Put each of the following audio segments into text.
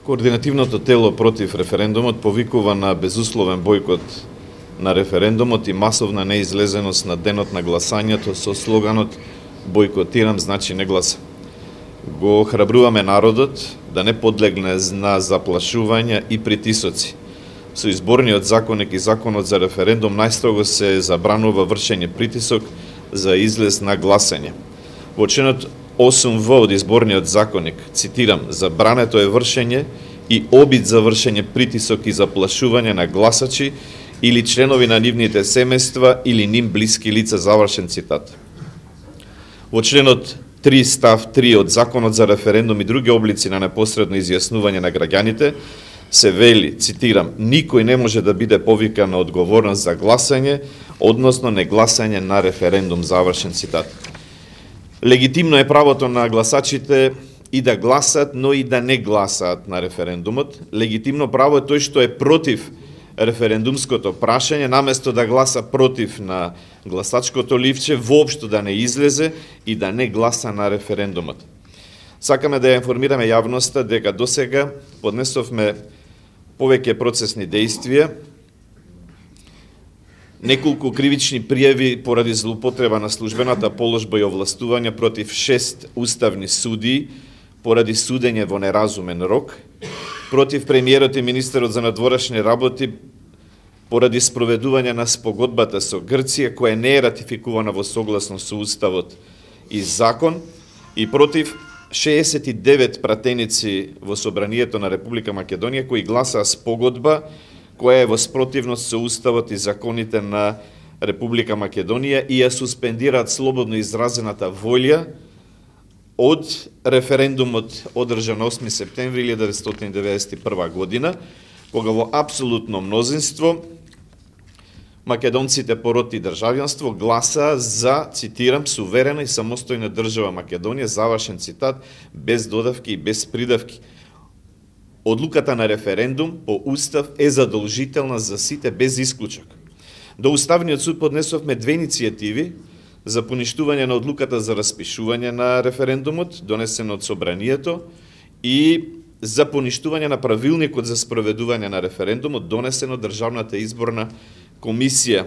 Координативното тело против референдумот повикува на безусловен бойкот на референдумот и масовна неизлезеност на денот на гласањето со слоганот "Бойкотирам значи не гласа". Го храбруваме народот да не подлегне на заплашувања и притисоци. Со изборниот законник и законот за референдум најстрого се забранува вршење притисок за излез на гласање. Во членот 8в од изборниот законник, цитирам, забрането е вршење и обид за вршење притисок и заплашување на гласачи или членови на нивните семејства или ним блиски лица, завршен цитат. Во членот 3 став 3 од законот за референдум и други облици на непосредно изјаснување на граѓаните се вели, цитирам, никој не може да биде повикан на одговорност за гласање, односно негласање на референдум, завршен цитат. Легитимно е правото на гласачите и да гласат, но и да не гласаат на референдумот. Легитимно право е тој што е против референдумското прашање, наместо да гласа против на гласачкото ливче, воопшто да не излезе и да не гласа на референдумот. Сакаме да ја информираме јавноста дека досега поднесовме повеќе процесни дејствија, неколку кривични пријави поради злоупотреба на службената положба и овластување против 6 уставни судии поради судење во неразумен рок, против премиерот и министерот за надворешни работи поради спроведување на спогодбата со Грција, која не е ратификувана во согласност со Уставот и закон, и против 69 пратеници во Собранието на Република Македонија кои гласаа спогодба која е во спротивност со Уставот и законите на Република Македонија и ја суспендираат слободно изразената волја од референдумот одржан 8 септември 1991 година, кога во апсолутно мнозинство македонците по род и државјанство гласаа за, цитирам, суверена и самостојна држава Македонија, завршен цитат, без додавки и без придавки. Одлуката на референдум по Устав е задолжителна за сите без исклучок. До Уставниот суд поднесовме две иницијативи за поништување на одлуката за распишување на референдумот, донесен од Собранието, и за поништување на правилникот за спроведување на референдумот, донесен од Државната изборна комисија.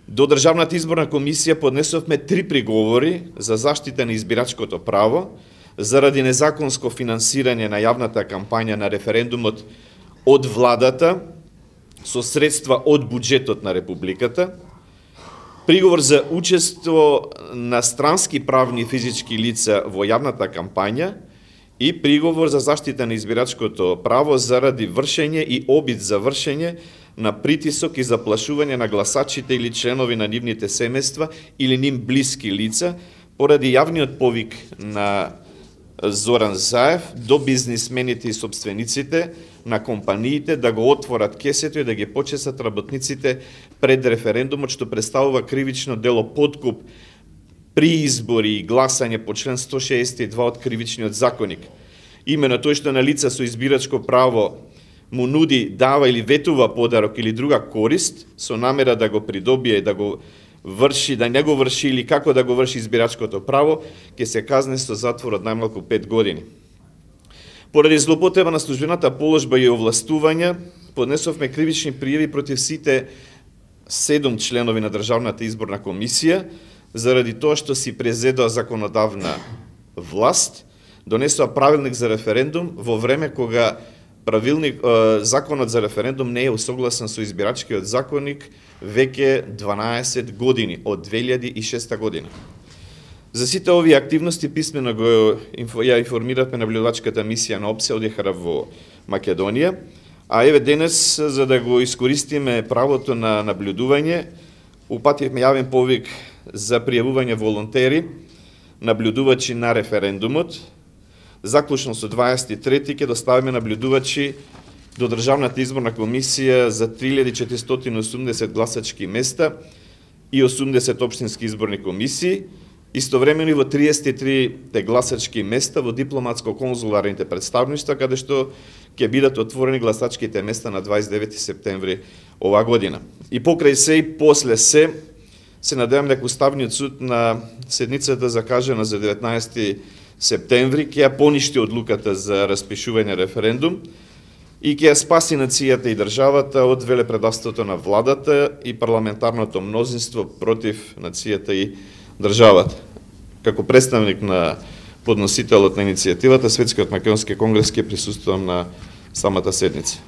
До Државната изборна комисија поднесовме 3 приговори за заштита на избирачкото право, заради незаконско финансирање на јавната кампања на референдумот од владата со средства од буџетот на Републиката, приговор за учество на странски правни и физички лица во јавната кампања и приговор за заштита на избирачкото право заради вршење и обид за вршење на притисок и заплашување на гласачите или членови на нивните семејства или ним блиски лица поради јавниот повик на Зоран Заев до бизнисмените и собствениците на компаниите да го отворат кесето и да ги почесат работниците пред референдумот, што представува кривично дело подкуп при избори и гласање по член 162 од кривичниот законник. Имено тој што на лица со избирачко право му нуди, дава или ветува подарок или друга корист со намера да го придобие и да го врши, да не го врши или како да го врши избирачкото право, ќе се казне со затвор од најмалку 5 години. Поради злоупотреба на службената положба и овластување, поднесовме кривични пријави против сите 7 членови на Државната изборна комисија, заради тоа што си презедоа законодавна власт, донесоа правилник за референдум во време кога законот за референдум не е усогласен со избирачкиот законник веќе 12 години, од 2006 година. За сите овие активности писмено ја информиравме наблюдувачката мисија на ОПСЕ од ЕХР во Македонија, а еве денес, за да го искористиме правото на наблюдување, упативме јавен повик за пријавување волонтери, наблюдувачи на референдумот. Заклучно со 23 ќе доставиме наблюдувачи до Државната изборна комисија за 3480 гласачки места и 80 општински изборни комисии, истовремено и во 33 гласачки места во дипломатско-конзуларните представништва, каде што ќе бидат отворени гласачките места на 29 септември оваа година. И покрај се и после се надевам дека Уставниот суд на седницата закажана за 19 септември ќе ја поништи одлуката за распишување референдум и ќе ја спаси нацијата и државата од велепредавството на владата и парламентарното мнозинство против нацијата и државата. Како представник на подносителот на иницијативата, Светскиот македонски конгрес ќе присуствувам на самата седница.